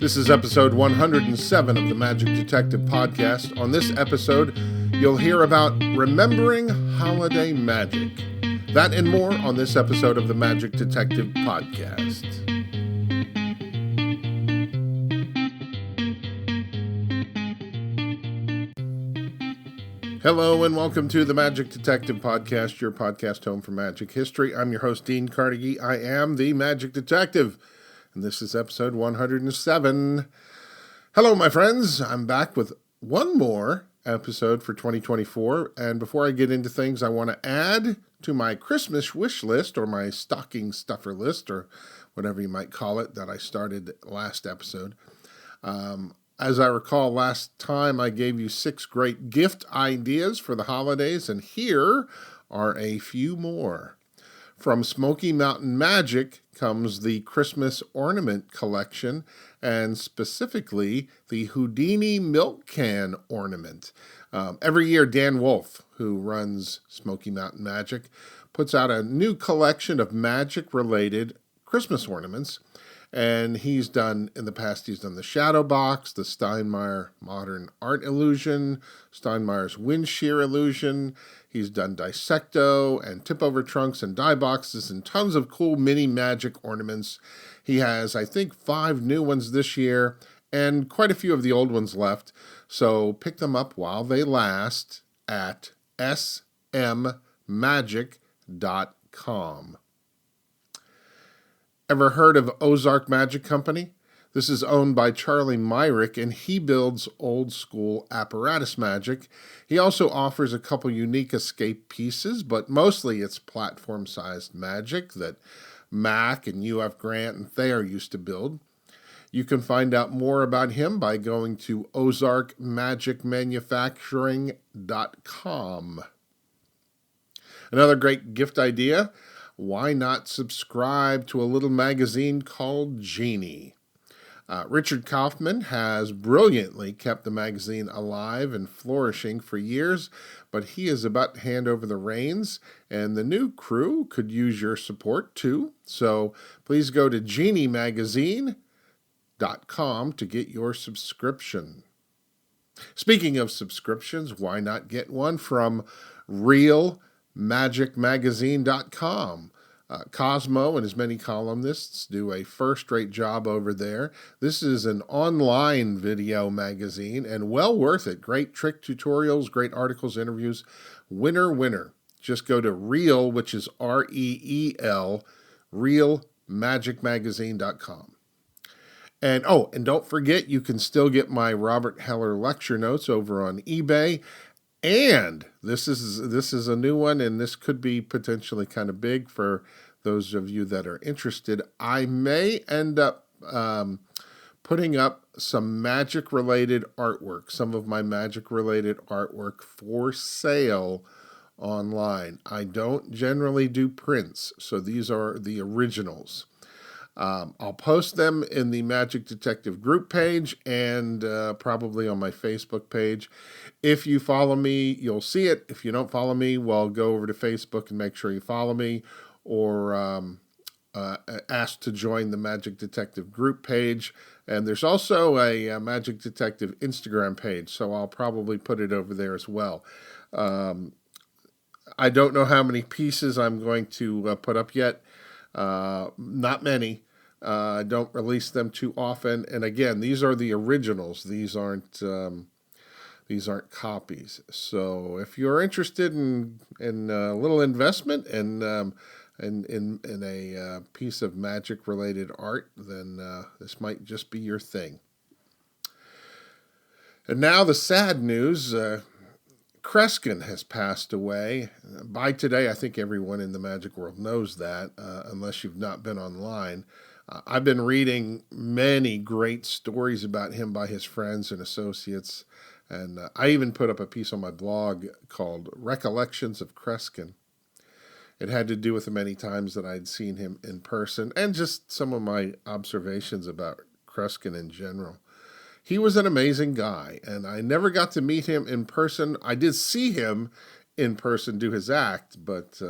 This is episode 107 of the Magic Detective Podcast. On this episode, you'll hear about remembering holiday magic. That and more on this episode of the Magic Detective Podcast. Hello and welcome to the Magic Detective Podcast, your podcast home for magic history. I'm your host, Dean Carnegie. I am the Magic Detective, and this is episode 107. Hello, my friends. I'm back with one more episode for 2024, and before I get into things, I want to add to my Christmas wish list, or my stocking stuffer list, or whatever you might call it, that I started last episode. As I recall, last time I gave you 6 great gift ideas for the holidays, and here are a few more. From Smoky Mountain Magic comes the Christmas Ornament Collection, and specifically the Houdini Milk Can Ornament. Every year, Dan Wolfe, who runs Smoky Mountain Magic, puts out a new collection of magic-related Christmas ornaments. And in the past, he's done the Shadow Box, the Steinmeier Modern Art Illusion, Steinmeier's Wind Shear Illusion. He's done Dissecto and Tip-Over Trunks and Die Boxes and tons of cool mini magic ornaments. He has, I think, 5 new ones this year and quite a few of the old ones left. So pick them up while they last at smmagic.com. Ever heard of Ozark Magic Company? This is owned by Charlie Myrick, and he builds old-school apparatus magic. He also offers a couple unique escape pieces, but mostly it's platform-sized magic that Mac and UF Grant and Thayer used to build. You can find out more about him by going to ozarkmagicmanufacturing.com. Another great gift idea: why not subscribe to a little magazine called Genie? Richard Kaufman has brilliantly kept the magazine alive and flourishing for years, but he is about to hand over the reins, and the new crew could use your support too. So please go to geniemagazine.com to get your subscription. Speaking of subscriptions, why not get one from realmagicmagazine.com? Cosmo and his many columnists do a first-rate job over there. This is an online video magazine and well worth it. Great trick tutorials, great articles, interviews. Winner. Just go to Real, which is REEL, realmagicmagazine.com. And don't forget, you can still get my Robert Heller lecture notes over on eBay. And this is a new one, and this could be potentially kind of big for those of you that are interested. I may end up putting up some magic-related artwork, some of my magic-related artwork for sale online. I don't generally do prints, so these are the originals. I'll post them in the Magic Detective group page and probably on my Facebook page. If you follow me, you'll see it. If you don't follow me, well, go over to Facebook and make sure you follow me, or ask to join the Magic Detective group page. And there's also a Magic Detective Instagram page, so I'll probably put it over there as well. I don't know how many pieces I'm going to put up yet. Not many. I don't release them too often. And again, these are the originals. These aren't copies. So if you're interested in a little investment and in a piece of magic related art, then this might just be your thing. And now the sad news. Kreskin has passed away. By today, I think everyone in the magic world knows that, unless you've not been online. I've been reading many great stories about him by his friends and associates, and I even put up a piece on my blog called Recollections of Kreskin. It had to do with the many times that I'd seen him in person, and just some of my observations about Kreskin in general. He was an amazing guy, and I never got to meet him in person. I did see him in person do his act, but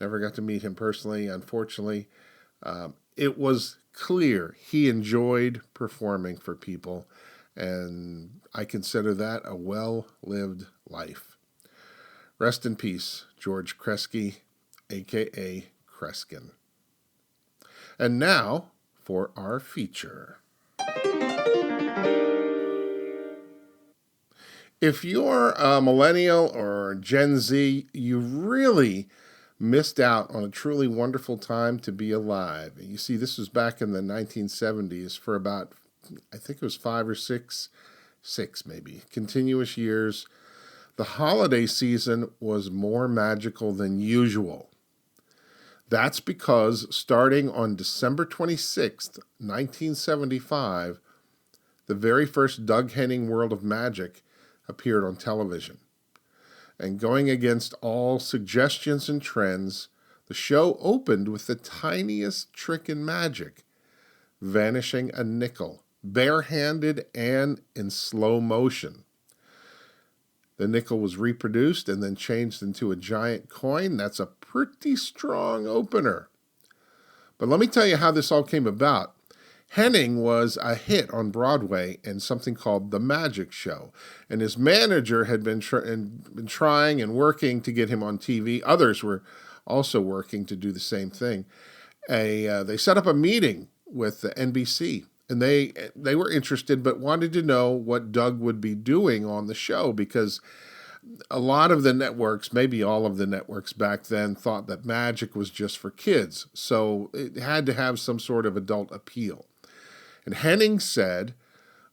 never got to meet him personally, unfortunately. It was clear he enjoyed performing for people, and I consider that a well-lived life. Rest in peace, George Kresge, a.k.a. Kreskin. And now for our feature. If you're a millennial or Gen Z, you really missed out on a truly wonderful time to be alive. You see, this was back in the 1970s for about, I think it was 5 or 6 maybe, continuous years. The holiday season was more magical than usual. That's because starting on December 26th, 1975, the very first Doug Henning World of Magic appeared on television. And going against all suggestions and trends, the show opened with the tiniest trick in magic, vanishing a nickel, barehanded and in slow motion. The nickel was reproduced and then changed into a giant coin. That's a pretty strong opener. But let me tell you how this all came about. Henning was a hit on Broadway in something called The Magic Show, and his manager had been trying and working to get him on TV. Others were also working to do the same thing. They set up a meeting with the NBC, and they were interested but wanted to know what Doug would be doing on the show, because a lot of the networks, maybe all of the networks back then, thought that magic was just for kids, so it had to have some sort of adult appeal. And Henning said,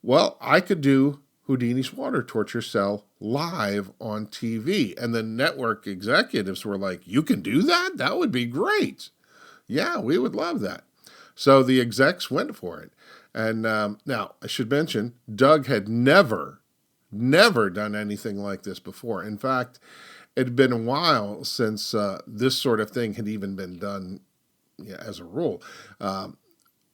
well, I could do Houdini's water torture cell live on TV. And the network executives were like, you can do that? That would be great. Yeah, we would love that. So the execs went for it. And now, I should mention, Doug had never done anything like this before. In fact, it had been a while since this sort of thing had even been done as a rule.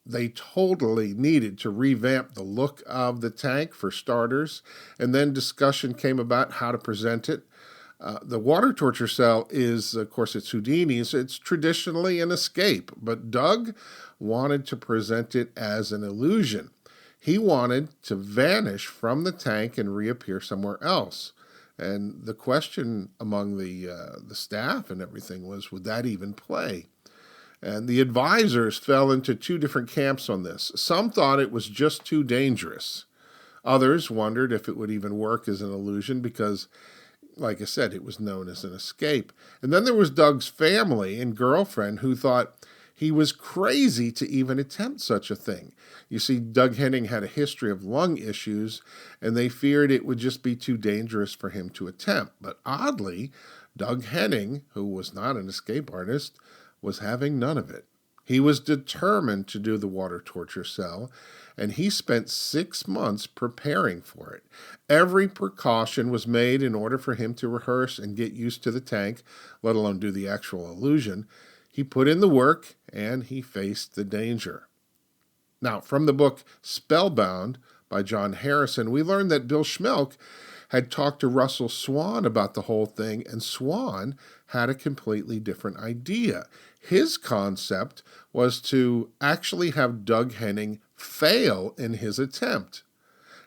They totally needed to revamp the look of the tank, for starters, and then discussion came about how to present it. The water torture cell is, of course, it's Houdini's. It's traditionally an escape, but Doug wanted to present it as an illusion. He wanted to vanish from the tank and reappear somewhere else. And the question among the staff and everything was, would that even play? And the advisors fell into two different camps on this. Some thought it was just too dangerous. Others wondered if it would even work as an illusion because, like I said, it was known as an escape. And then there was Doug's family and girlfriend who thought he was crazy to even attempt such a thing. You see, Doug Henning had a history of lung issues, and they feared it would just be too dangerous for him to attempt. But oddly, Doug Henning, who was not an escape artist, was having none of it. He was determined to do the water torture cell, and he spent 6 months preparing for it. Every precaution was made in order for him to rehearse and get used to the tank, let alone do the actual illusion. He put in the work, and he faced the danger. Now, from the book Spellbound by John Harrison, we learned that Bill Schmelk had talked to Russell Swan about the whole thing, and Swan had a completely different idea. His concept was to actually have Doug Henning fail in his attempt,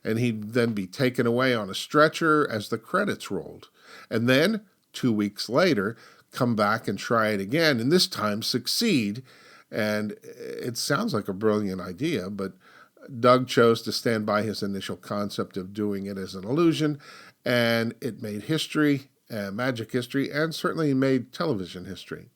and he'd then be taken away on a stretcher as the credits rolled. And then, 2 weeks later, come back and try it again, and this time succeed. And it sounds like a brilliant idea, but Doug chose to stand by his initial concept of doing it as an illusion, and it made history, magic history, and certainly made television history.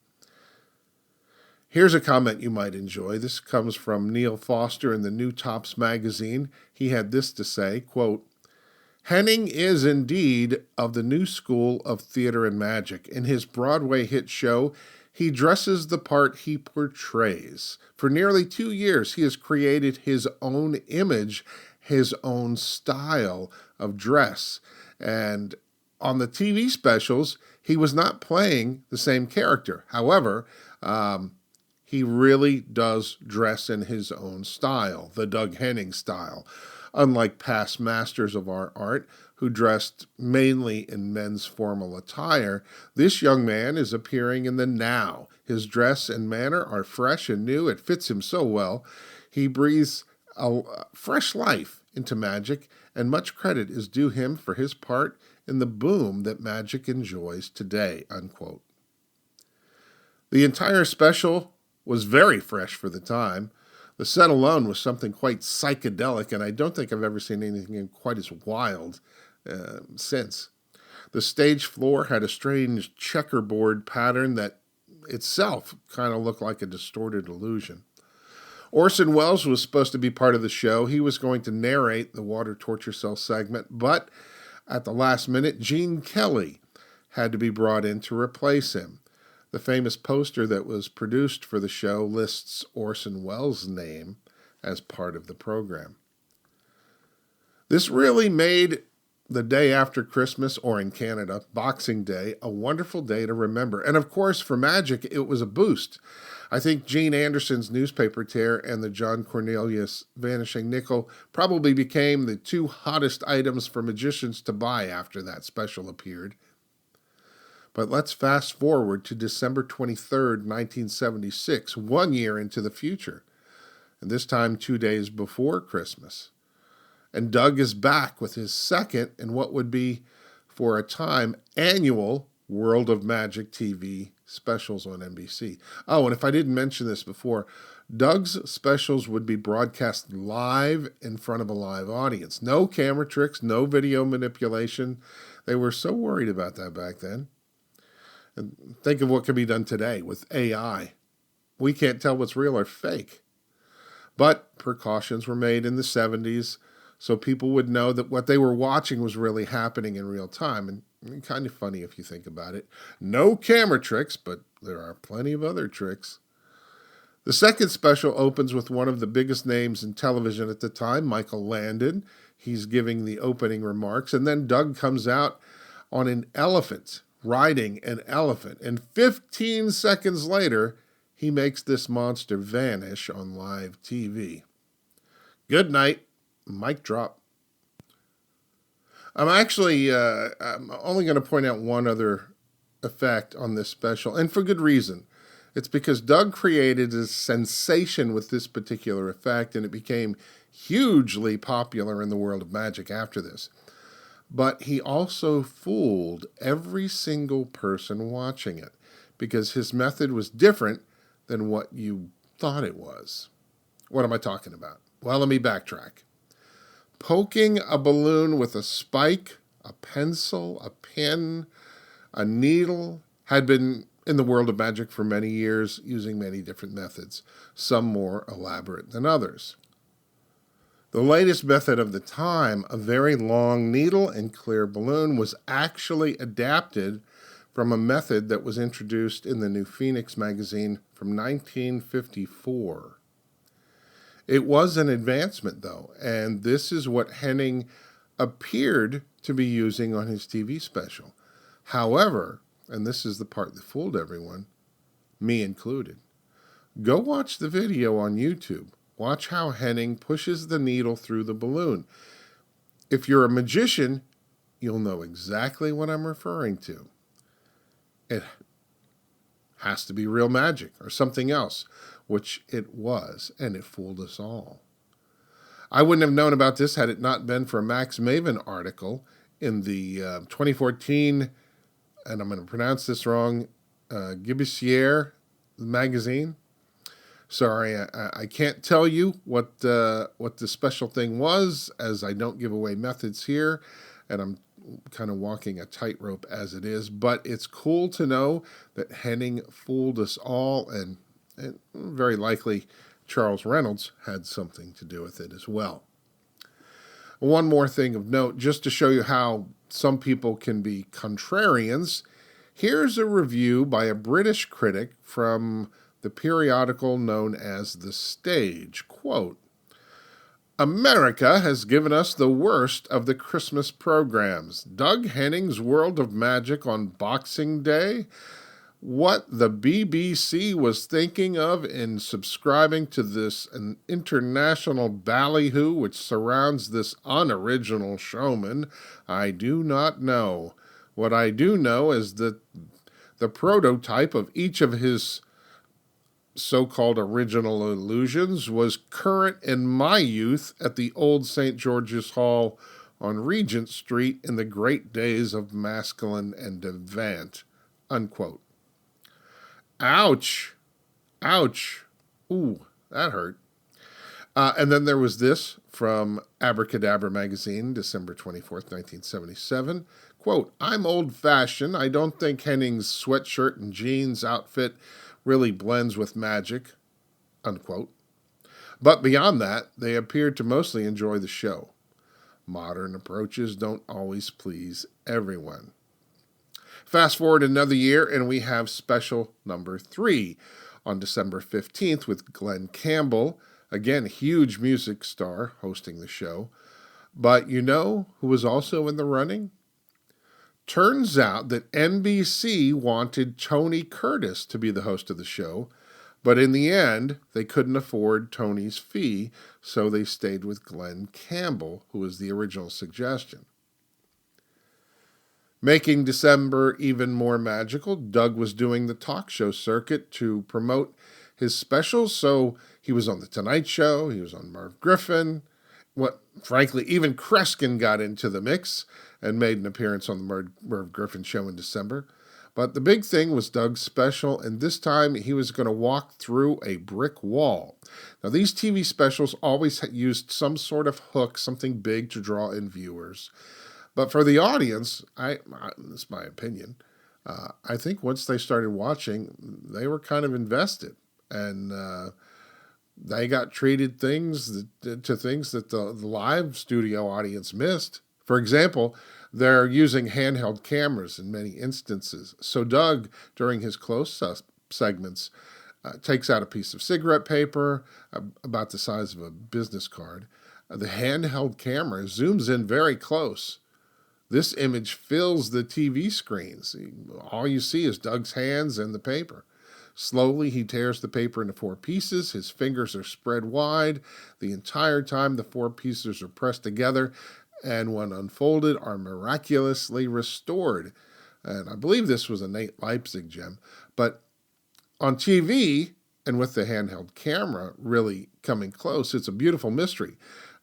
Here's a comment you might enjoy. This comes from Neil Foster in the New Tops magazine. He had this to say, quote, Henning is indeed of the new school of theater and magic. In his Broadway hit show, he dresses the part he portrays. For nearly 2 years, he has created his own image, his own style of dress. And on the TV specials, he was not playing the same character. However, he really does dress in his own style, the Doug Henning style. Unlike past masters of our art who dressed mainly in men's formal attire, this young man is appearing in the now. His dress and manner are fresh and new. It fits him so well. He breathes a fresh life into magic, and much credit is due him for his part in the boom that magic enjoys today, unquote. The entire special was very fresh for the time. The set alone was something quite psychedelic, and I don't think I've ever seen anything quite as wild since. The stage floor had a strange checkerboard pattern that itself kind of looked like a distorted illusion. Orson Welles was supposed to be part of the show. He was going to narrate the water torture cell segment, but at the last minute, Gene Kelly had to be brought in to replace him. The famous poster that was produced for the show lists Orson Welles' name as part of the program. This really made the day after Christmas, or in Canada, Boxing Day, a wonderful day to remember. And of course, for magic, it was a boost. I think Gene Anderson's newspaper tear and the John Cornelius Vanishing Nickel probably became the two hottest items for magicians to buy after that special appeared. But let's fast forward to December 23rd, 1976, 1 year into the future, and this time 2 days before Christmas. And Doug is back with his second and what would be, for a time, annual World of Magic TV specials on NBC. Oh, and if I didn't mention this before, Doug's specials would be broadcast live in front of a live audience. No camera tricks, no video manipulation. They were so worried about that back then. And think of what can be done today with AI. We can't tell what's real or fake. But precautions were made in the 70s so people would know that what they were watching was really happening in real time. And kind of funny if you think about it. No camera tricks, but there are plenty of other tricks. The second special opens with one of the biggest names in television at the time, Michael Landon. He's giving the opening remarks, and then Doug comes out on an elephant, riding an elephant, and 15 seconds later, he makes this monster vanish on live TV. Good night. Mic drop. I'm only going to point out one other effect on this special, and for good reason. It's because Doug created a sensation with this particular effect, and it became hugely popular in the world of magic after this. But he also fooled every single person watching it, because his method was different than what you thought it was. What am I talking about? Well, let me backtrack. Poking a balloon with a spike, a pencil, a pen, a needle had been in the world of magic for many years using many different methods, some more elaborate than others. The latest method of the time, a very long needle and clear balloon, was actually adapted from a method that was introduced in the New Phoenix magazine from 1954. It was an advancement, though, and this is what Henning appeared to be using on his TV special. However, and this is the part that fooled everyone, me included, go watch the video on YouTube. Watch how Henning pushes the needle through the balloon. If you're a magician, you'll know exactly what I'm referring to. It has to be real magic or something else, which it was, and it fooled us all. I wouldn't have known about this had it not been for a Max Maven article in the 2014, and I'm going to pronounce this wrong, Gibissier magazine. Sorry, I can't tell you what the special thing was, as I don't give away methods here, and I'm kind of walking a tightrope as it is, but it's cool to know that Henning fooled us all, and very likely Charles Reynolds had something to do with it as well. One more thing of note, just to show you how some people can be contrarians, here's a review by a British critic from the periodical known as The Stage. Quote, America has given us the worst of the Christmas programs. Doug Henning's World of Magic on Boxing Day? What the BBC was thinking of in subscribing to this an international ballyhoo which surrounds this unoriginal showman, I do not know. What I do know is that the prototype of each of his so-called original illusions was current in my youth at the old St. George's Hall on Regent Street in the great days of Maskelyne and Devant, unquote. Ouch. Ouch. Ooh, that hurt. And then there was this from Abracadabra magazine, December 24th, 1977. Quote, I'm old-fashioned. I don't think Henning's sweatshirt and jeans outfit really blends with magic, unquote. But beyond that, they appeared to mostly enjoy the show. Modern approaches don't always please everyone. Fast forward another year, and we have special number 3 on December 15th with Glenn Campbell, again, huge music star hosting the show. But you know who was also in the running? Turns out that NBC wanted Tony Curtis to be the host of the show, but in the end, they couldn't afford Tony's fee, so they stayed with Glenn Campbell, who was the original suggestion. Making December even more magical, Doug was doing the talk show circuit to promote his specials, so he was on The Tonight Show, he was on Merv Griffin. Frankly, even Kreskin got into the mix and made an appearance on the Merv Griffin show in December. But the big thing was Doug's special, and this time he was going to walk through a brick wall. Now, these TV specials always used some sort of hook, something big to draw in viewers. But for the audience, this is my opinion, I think once they started watching, they were kind of invested. And they got treated things that the live studio audience missed. For example, they're using handheld cameras in many instances. So Doug, during his close segments, takes out a piece of cigarette paper about the size of a business card. The handheld camera zooms in very close. This image fills the TV screens. All you see is Doug's hands and the paper. Slowly, he tears the paper into 4 pieces. His fingers are spread wide. The entire time, the 4 pieces are pressed together, and when unfolded, are miraculously restored. And I believe this was a Nate Leipzig gem. But on TV, and with the handheld camera really coming close, it's a beautiful mystery.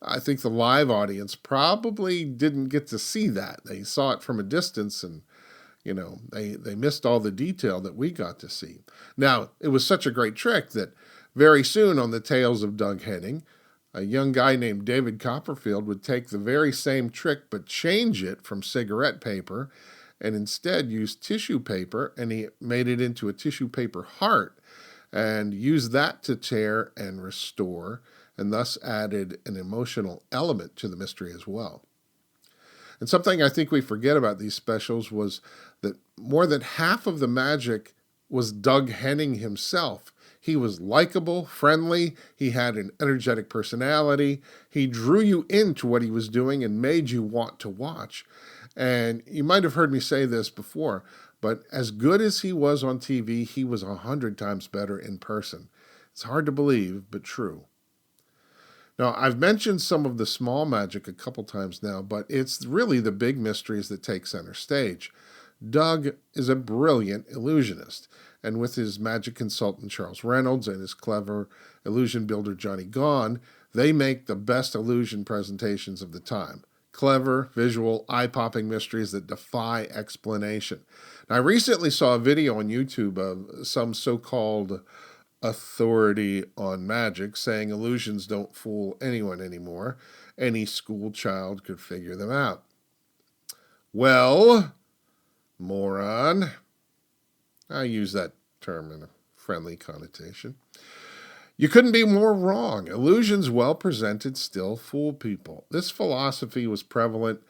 I think the live audience probably didn't get to see that. They saw it from a distance, and they missed all the detail that we got to see. Now, it was such a great trick that very soon on the Tales of Doug Henning, a young guy named David Copperfield would take the very same trick but change it from cigarette paper and instead use tissue paper, and he made it into a tissue paper heart and used that to tear and restore, and thus added an emotional element to the mystery as well. And something I think we forget about these specials was that more than half of the magic was Doug Henning himself. He was likable, friendly, he had an energetic personality, he drew you into what he was doing and made you want to watch. And you might have heard me say this before, but as good as he was on TV, he was 100 times better in person. It's hard to believe, but true. Now, I've mentioned some of the small magic a couple times now, but it's really the big mysteries that take center stage. Doug is a brilliant illusionist, and with his magic consultant Charles Reynolds and his clever illusion builder Johnny Gaughan, they make the best illusion presentations of the time. Clever, visual, eye-popping mysteries that defy explanation. Now, I recently saw a video on YouTube of some so-called authority on magic saying illusions don't fool anyone anymore. Any school child could figure them out. Well, moron. I use that term in a friendly connotation. You couldn't be more wrong. Illusions well presented still fool people. This philosophy was prevalent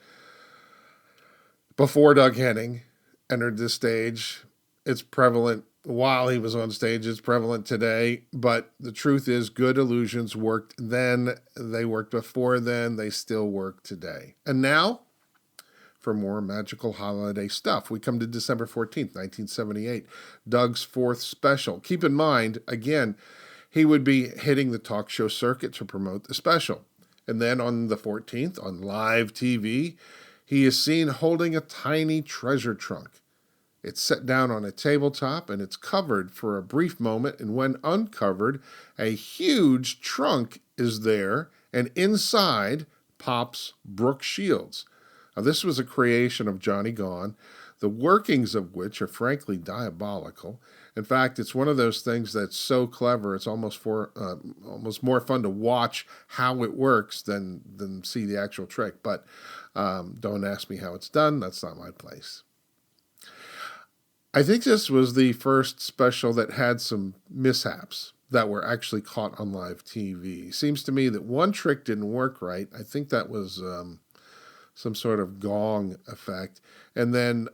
before Doug Henning entered this stage. It's prevalent while he was on stage. It's prevalent today. But the truth is, good illusions worked then. They worked before then. They still work today. And now, for more magical holiday stuff, we come to December 14th, 1978, Doug's 4th special. Keep in mind, again, he would be hitting the talk show circuit to promote the special. And then on the 14th, on live TV, he is seen holding a tiny treasure trunk. It's set down on a tabletop and it's covered for a brief moment. And when uncovered, a huge trunk is there, and inside pops Brooke Shields. Now, this was a creation of Johnny Gone, the workings of which are frankly diabolical. In fact, it's one of those things that's so clever, it's almost more fun to watch how it works than see the actual trick. But don't ask me how it's done. That's not my place. I think this was the first special that had some mishaps that were actually caught on live TV. Seems to me that one trick didn't work right. I think that was some sort of gong effect. And then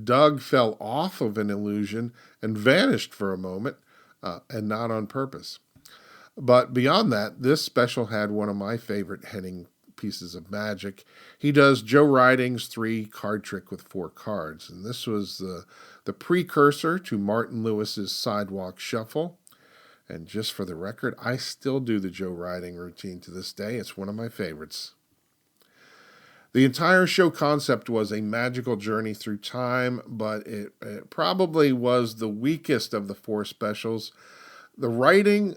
Doug fell off of an illusion and vanished for a moment, and not on purpose. But beyond that, this special had one of my favorite Henning pieces of magic. He does Joe Riding's 3-card trick with 4 cards. And this was the precursor to Martin Lewis's Sidewalk Shuffle. And just for the record, I still do the Joe Riding routine to this day. It's one of my favorites. The entire show concept was a magical journey through time, but it probably was the weakest of the 4 specials. The writing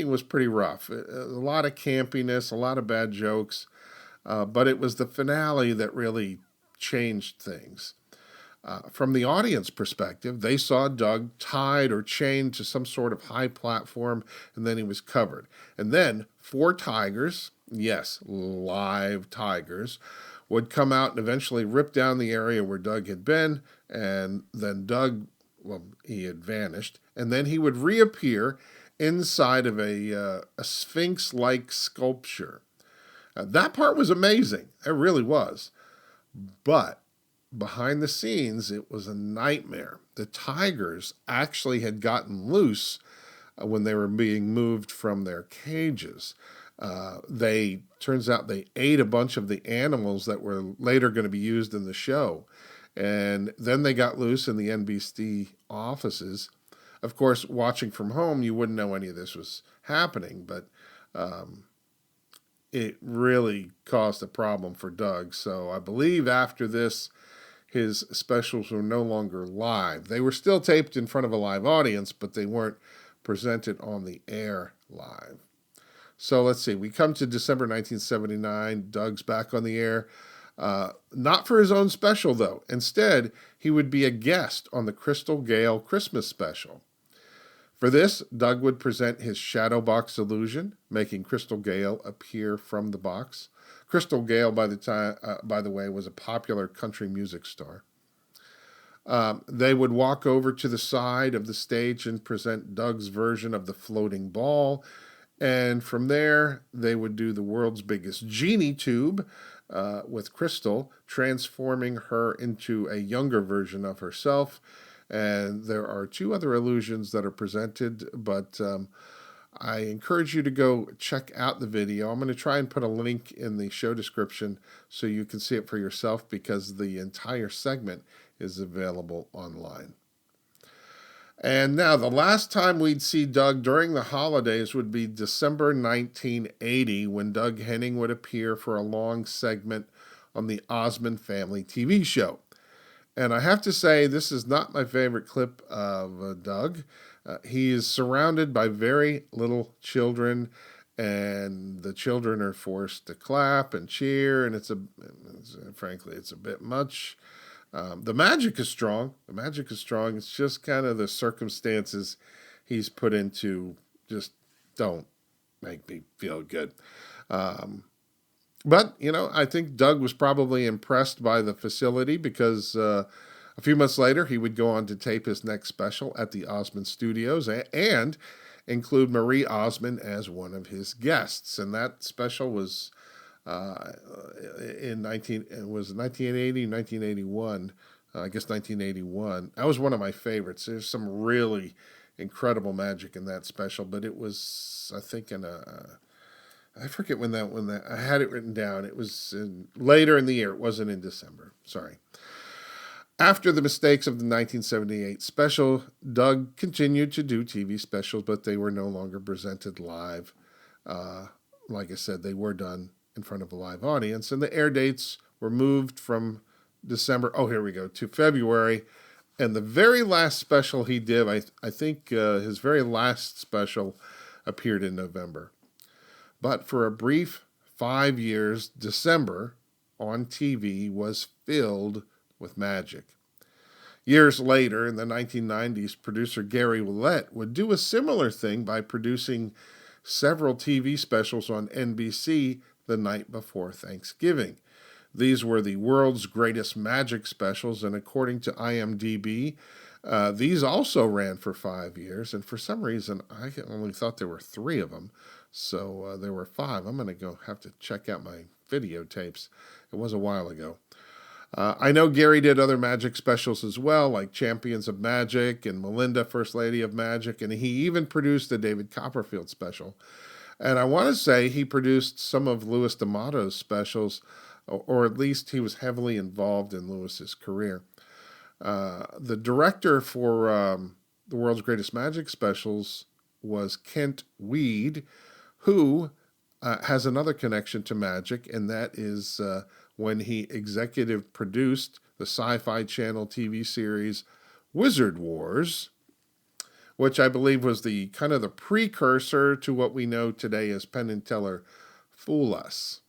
was pretty rough. A lot of campiness, a lot of bad jokes, but it was the finale that really changed things. From the audience perspective, they saw Doug tied or chained to some sort of high platform, and then he was covered. And then 4 tigers, yes, live tigers, would come out and eventually rip down the area where Doug had been, and then Doug, well, he had vanished, and then he would reappear inside of a sphinx-like sculpture. That part was amazing. It really was. But behind the scenes, it was a nightmare. The tigers actually had gotten loose when they were being moved from their cages. Turns out they ate a bunch of the animals that were later going to be used in the show. And then they got loose in the NBC offices. Of course, watching from home, you wouldn't know any of this was happening, but it really caused a problem for Doug. So I believe after this, his specials were no longer live. They were still taped in front of a live audience, but they weren't presented on the air live. So let's see. We come to December 1979. Doug's back on the air. Not for his own special, though. Instead, he would be a guest on the Crystal Gayle Christmas special. For this, Doug would present his shadow box illusion, making Crystal Gayle appear from the box. Crystal Gayle, by the way, was a popular country music star. They would walk over to the side of the stage and present Doug's version of the floating ball. And from there, they would do the world's biggest genie tube with Crystal, transforming her into a younger version of herself. And there are 2 other illusions that are presented, but I encourage you to go check out the video. I'm going to try and put a link in the show description so you can see it for yourself, because the entire segment is available online. And now, the last time we'd see Doug during the holidays would be December 1980, when Doug Henning would appear for a long segment on the Osmond Family TV show. And I have to say, this is not my favorite clip of Doug. He is surrounded by very little children, and the children are forced to clap and cheer, and frankly, it's a bit much. The magic is strong. It's just kind of the circumstances he's put into just don't make me feel good. But, I think Doug was probably impressed by the facility, because a few months later, he would go on to tape his next special at the Osmond Studios and include Marie Osmond as one of his guests. And that special was in 1980, 1981, I guess 1981. That was one of my favorites. There's some really incredible magic in that special, but it was, I think, I forget when that I had it written down. It was later in the year. It wasn't in December. Sorry. After the mistakes of the 1978 special, Doug continued to do TV specials, but they were no longer presented live. Like I said, they were done in front of a live audience, and the air dates were moved from December. Oh, here we go, to February. And the very last special he did, I think his very last special appeared in November. But for a brief 5 years, December on TV was filled with magic. Years later, in the 1990s, producer Gary Willett would do a similar thing by producing several TV specials on NBC the night before Thanksgiving. These were the world's greatest magic specials, and according to IMDb, these also ran for 5 years, and for some reason, I only thought there were 3 of them, so there were 5. I'm going to have to check out my videotapes. It was a while ago. I know Gary did other magic specials as well, like Champions of Magic and Melinda, First Lady of Magic, and he even produced a David Copperfield special. And I want to say he produced some of Louis D'Amato's specials, or at least he was heavily involved in Louis's career. The director for the World's Greatest Magic Specials was Kent Weed, who has another connection to magic, and that is when he executive produced the Sci-Fi Channel TV series Wizard Wars, which I believe was the kind of the precursor to what we know today as Penn and Teller Fool Us.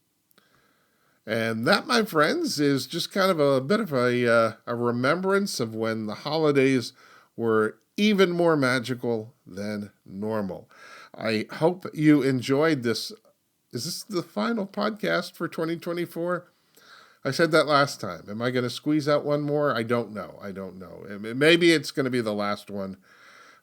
And that, my friends, is just kind of a bit of a remembrance of when the holidays were even more magical than normal. I hope you enjoyed this. Is this the final podcast for 2024? I said that last time. Am I going to squeeze out one more? I don't know. Maybe it's going to be the last one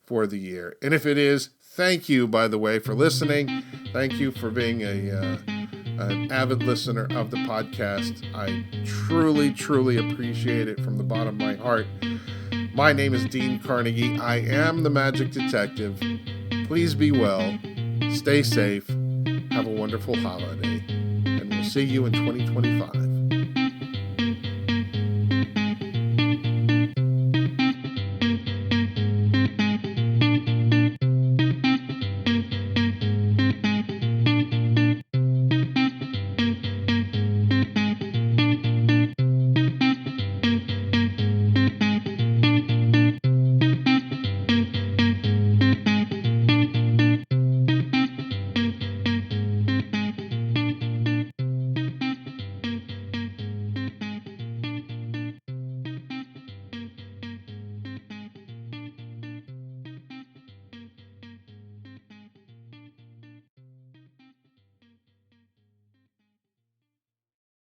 for the year. And if it is, thank you, by the way, for listening. Thank you for being an avid listener of the podcast. I truly, truly appreciate it from the bottom of my heart. My name is Dean Carnegie. I am the Magic Detective. Please be well. Stay safe. Have a wonderful holiday. And we'll see you in 2025.